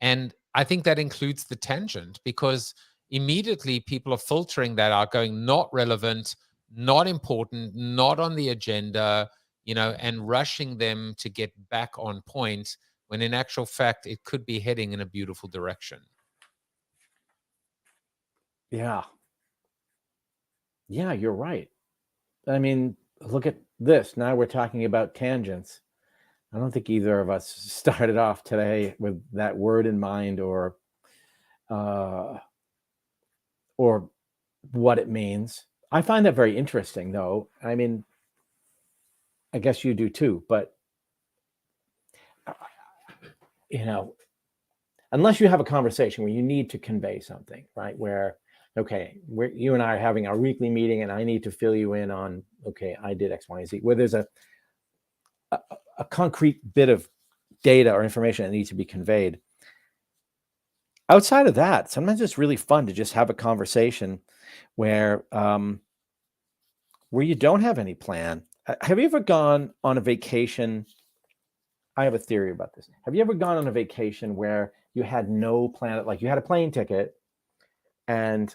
And I think that includes the tangent, because immediately people are filtering that out, going not relevant, not important, not on the agenda, and rushing them to get back on point, when in actual fact, it could be heading in a beautiful direction. Yeah. Yeah, you're right. I mean, look at this. Now we're talking about tangents. I don't think either of us started off today with that word in mind or what it means. I find that very interesting, though. I mean, I guess you do too, but unless you have a conversation where you need to convey something, right? Where, okay, you and I are having our weekly meeting and I need to fill you in on, okay, I did X, Y, and Z, where there's a concrete bit of data or information that needs to be conveyed. outside of that, sometimes it's really fun to just have a conversation where you don't have any plan. Have you ever gone on a vacation? I have a theory about this. Have you ever gone on a vacation where you had no plan? Like you had a plane ticket and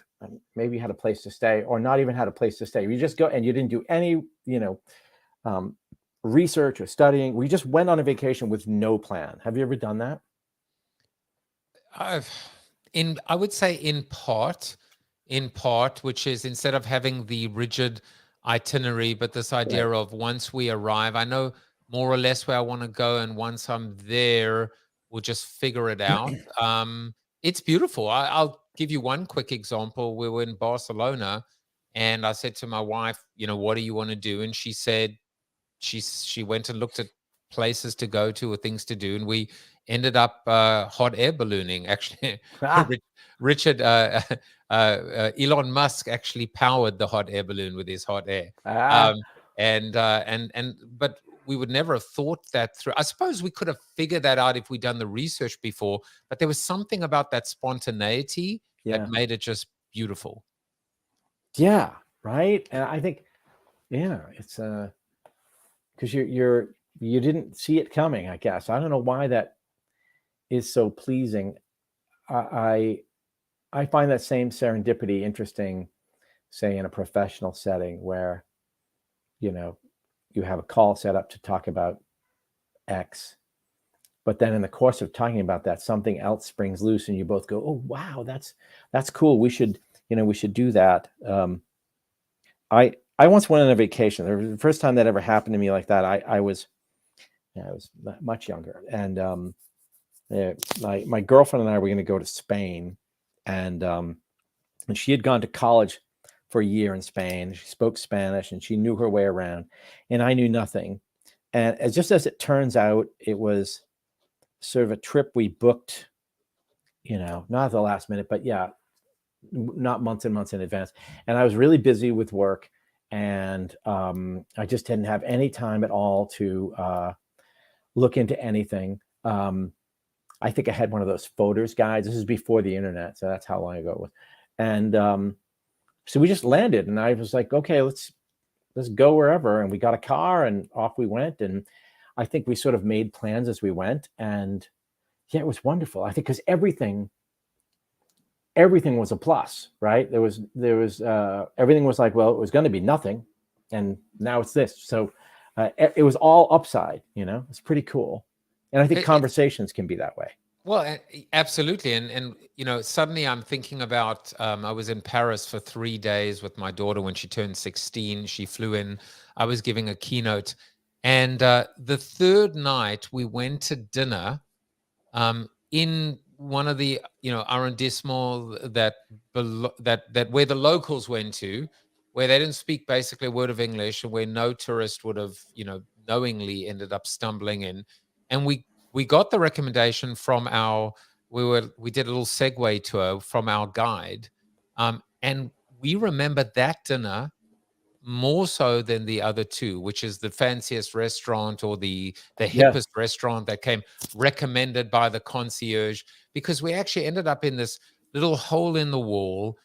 maybe you had a place to stay, or not even had a place to stay. You just go and you didn't do any, research or studying. We just went on a vacation with no plan. Have you ever done that? I would say in part, which is instead of having the rigid itinerary, but this idea of once we arrive, I know more or less where I want to go, and once I'm there, we'll just figure it out. It's beautiful. I'll give you one quick example. We were in Barcelona, and I said to my wife, what do you want to do? And she said she went and looked at places to go to or things to do, and we ended up hot air ballooning. Actually, Richard Elon Musk actually powered the hot air balloon with his hot air. But we would never have thought that through. I suppose we could have figured that out if we'd done the research before, but there was something about that spontaneity that made it just beautiful. Yeah, right. And I think, it's because you didn't see it coming, I guess. I don't know why that is so pleasing. I find that same serendipity interesting, say in a professional setting where, you have a call set up to talk about X, but then in the course of talking about that, something else springs loose and you both go, oh, wow, that's cool. We should do that. I once went on a vacation. It was the first time that ever happened to me like that. I was much younger, and my girlfriend and I were going to go to Spain, and she had gone to college for a year in Spain. She spoke Spanish and she knew her way around, and I knew nothing. And just as it turns out, it was sort of a trip we booked, not at the last minute, but not months and months in advance. And I was really busy with work, and I just didn't have any time at all to look into anything. I think I had one of those photos guides. This is before the internet, so that's how long ago it was. And so we just landed, and I was like, okay, let's go wherever. And we got a car, and off we went. And I think we sort of made plans as we went. And it was wonderful. I think because everything was a plus, right? There was everything was like, well, it was going to be nothing, and now it's this. So it was all upside. It's pretty cool. And I think conversations can be that way. Well, absolutely. And suddenly I'm thinking about, I was in Paris for 3 days with my daughter when she turned 16. She flew in. I was giving a keynote. And the third night we went to dinner in one of the, arrondissement that where the locals went to, where they didn't speak basically a word of English, and where no tourist would have, knowingly ended up stumbling in. And we got the recommendation from we did a little Segway tour from our guide. And we remember that dinner more so than the other two, which is the fanciest restaurant or the hippest restaurant that came recommended by the concierge, because we actually ended up in this little hole in the wall.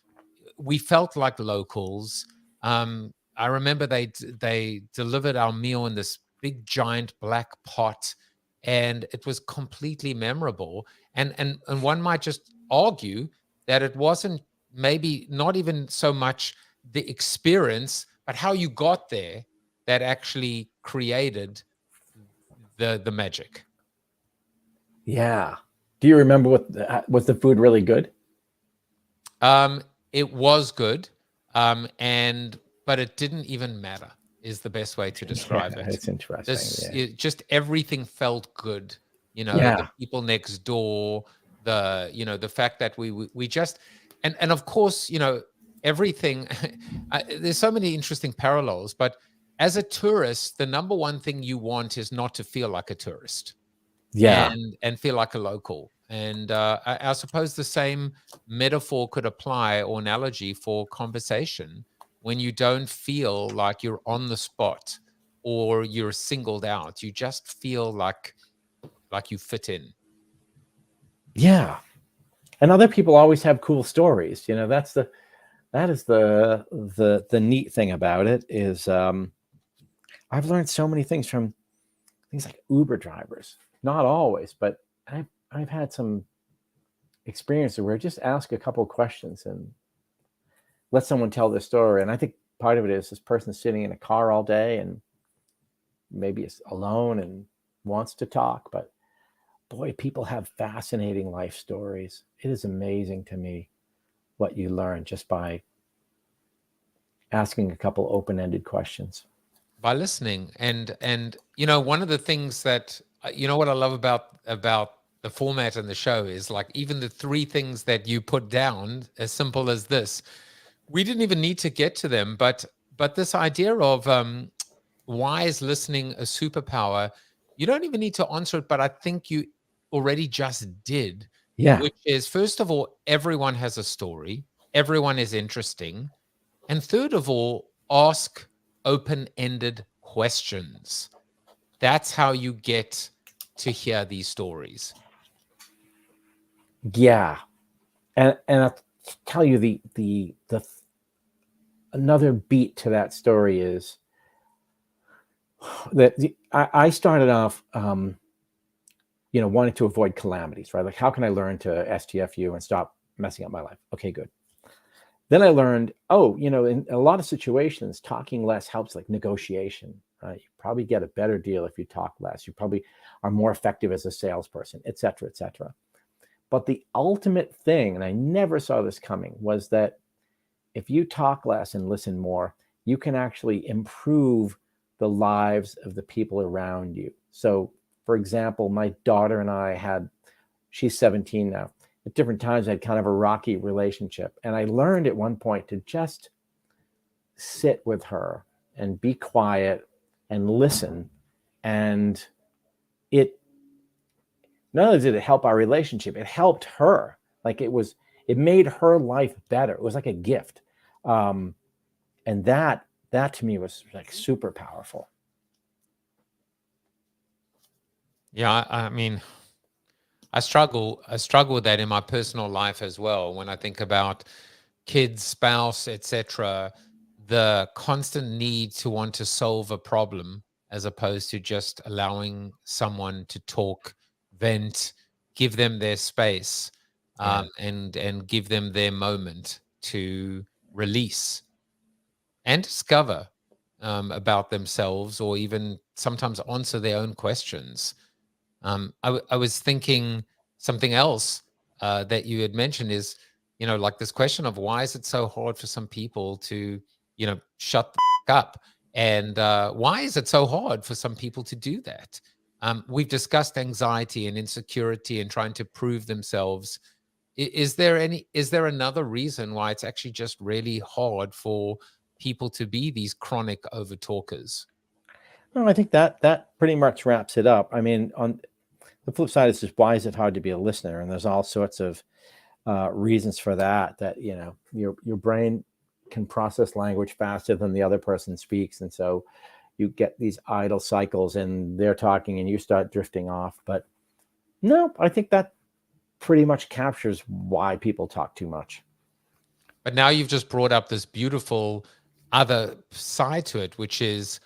We felt like locals. I remember they delivered our meal in this big giant black pot, and it was completely memorable. And one might just argue that it wasn't maybe not even so much the experience, but how you got there that actually created the magic. Yeah. Do you remember was the food really good? It was good, but it didn't even matter, is the best way to describe it. It's interesting. Just everything felt good. The people next door, the fact that we just, and of course, everything, there's so many interesting parallels, but as a tourist, the number one thing you want is not to feel like a tourist. And feel like a local. And I suppose the same metaphor could apply, or analogy, for conversation. When you don't feel like you're on the spot or you're singled out, you just feel like you fit in. Yeah. And other people always have cool stories. You know, that is the neat thing about it is I've learned so many things from things like Uber drivers. Not always, but I've had some experiences where I just ask a couple of questions and let someone tell their story. And I think part of it is this person sitting in a car all day and maybe is alone and wants to talk, but boy, people have fascinating life stories. It is amazing to me what you learn just by asking a couple open-ended questions. By listening. And you know, one of the things that, you know, what I love about the format and the show is like even the 3 things that you put down, as simple as this, we didn't even need to get to them, but this idea of why is listening a superpower? You don't even need to answer it, but I think you already just did. Yeah. Which is, first of all, everyone has a story. Everyone is interesting. And third of all, ask open-ended questions. That's how you get to hear these stories. Yeah. And I'll tell you the another beat to that story is that I started off, you know, wanting to avoid calamities, right? Like, how can I learn to STFU and stop messing up my life? Okay, good. Then I learned, oh, you know, in a lot of situations, talking less helps, like negotiation. You probably get a better deal if you talk less. You probably are more effective as a salesperson, et cetera, et cetera. But the ultimate thing, and I never saw this coming, was that if you talk less and listen more, you can actually improve the lives of the people around you. So, for example, my daughter and I she's 17 now. At different times, I had kind of a rocky relationship. And I learned at one point to just sit with her and be quiet and listen. And not only did it help our relationship, it helped her. Like it made her life better. It was like a gift. And that to me was like super powerful. Yeah, I mean, I struggle with that in my personal life as well. When I think about kids, spouse, etc., the constant need to want to solve a problem as opposed to just allowing someone to talk, vent, give them their space, and give them their moment to release and discover about themselves, or even sometimes answer their own questions. I was thinking something else that you had mentioned is, you know, like this question of why is it so hard for some people to, you know, shut the up, and why is it so hard for some people to do that? We've discussed anxiety and insecurity and trying to prove themselves. Is there another reason why it's actually just really hard for people to be these chronic over talkers? No, I think that pretty much wraps it up. I mean, on the flip side is just, why is it hard to be a listener? And there's all sorts of reasons for that, you know, your brain can process language faster than the other person speaks. And so you get these idle cycles and they're talking and you start drifting off. But no, I think that pretty much captures why people talk too much. But now you've just brought up this beautiful other side to it, which is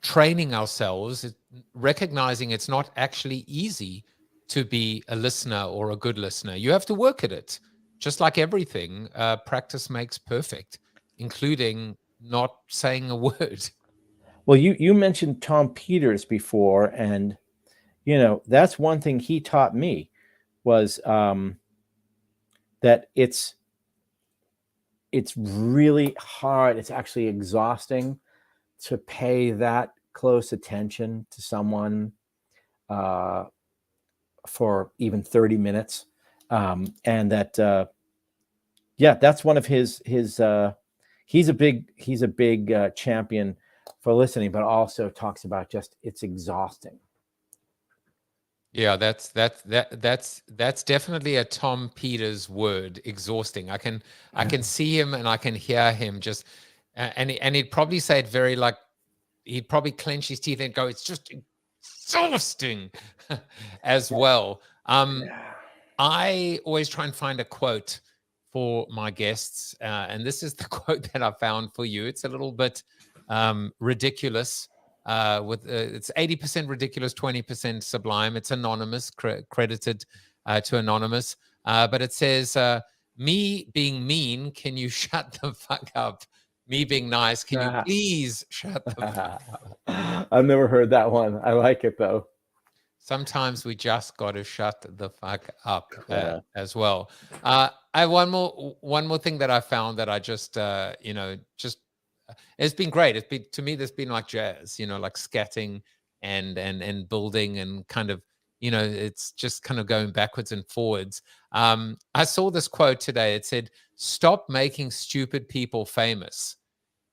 training ourselves, recognizing it's not actually easy to be a listener or a good listener. You have to work at it. Just like everything, practice makes perfect, including not saying a word. Well, you mentioned Tom Peters before, and you know, that's one thing he taught me was that it's really hard. It's actually exhausting to pay that close attention to someone for even 30 minutes. And that, yeah, that's one of his he's a big champion for listening, but also talks about just, it's exhausting. Yeah, that's definitely a Tom Peters word, exhausting. I can see him and I can hear him just, and he'd probably say it very like, he'd probably clench his teeth and go, it's just exhausting as well. I always try and find a quote for my guests, and this is the quote that I found for you. It's a little bit ridiculous. It's 80% ridiculous, 20% sublime. It's anonymous, credited to anonymous, but it says, "Me being mean, can you shut the fuck up? Me being nice, can you please shut the fuck up?" I've never heard that one. I like it though. Sometimes we just got to shut the fuck up as well. I have one more thing that I found that I just it's been great. It's been, to me, there's been like jazz, like scatting and building and kind of, it's just kind of going backwards and forwards. I saw this quote today. It said, "Stop making stupid people famous."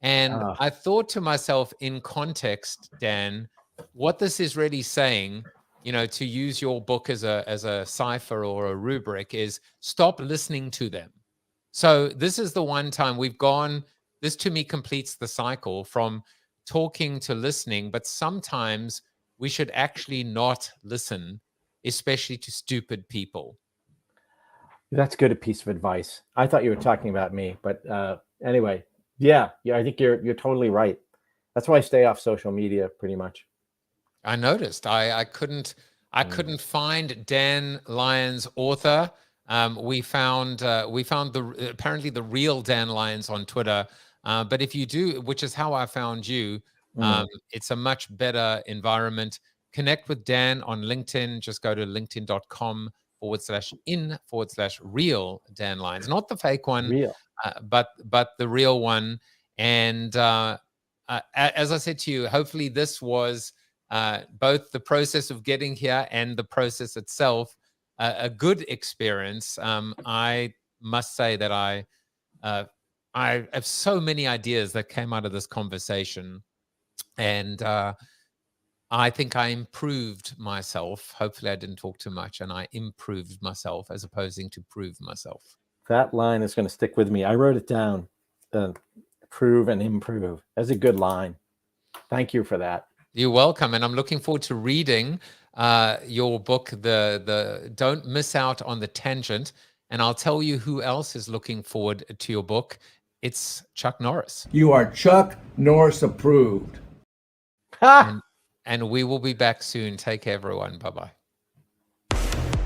And I thought to myself, in context, Dan, what this is really saying, to use your book as a cipher or a rubric, is stop listening to them. So this is the one time we've gone. This to me completes the cycle from talking to listening, but sometimes we should actually not listen, especially to stupid people. That's good, a piece of advice. I thought you were talking about me, but anyway, yeah, I think you're totally right. That's why I stay off social media pretty much. I noticed I couldn't find Dan Lyons' author. We found apparently the real Dan Lyons on Twitter. But if you do, which is how I found you, it's a much better environment. Connect with Dan on LinkedIn. Just go to linkedin.com/in/real Dan Lyons, not the fake one, but the real one. And as I said to you, hopefully this was both the process of getting here and the process itself a good experience. I must say that I have so many ideas that came out of this conversation, and I think I improved myself. Hopefully I didn't talk too much, and I improved myself as opposing to prove myself. That line is going to stick with me. I wrote it down. Prove and improve. That's a good line. Thank you for that. You're welcome, and I'm looking forward to reading your book, the Don't Miss Out on the Tangent. And I'll tell you who else is looking forward to your book. It's Chuck Norris. You are Chuck Norris approved. And we will be back soon. Take care, everyone. Bye-bye.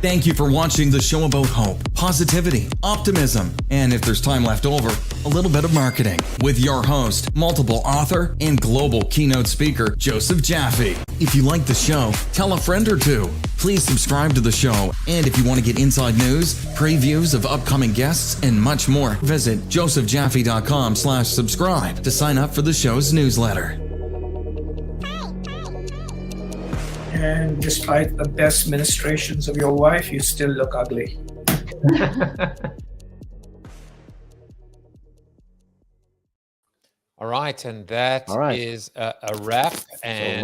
Thank you for watching the show about hope, positivity, optimism, and if there's time left over, a little bit of marketing with your host, multiple author, and global keynote speaker, Joseph Jaffe. If you like the show, tell a friend or two. Please subscribe to the show, and if you want to get inside news, previews of upcoming guests, and much more, visit josephjaffe.com/subscribe to sign up for the show's newsletter. And despite the best ministrations of your wife, you still look ugly. All right, and that is a wrap. And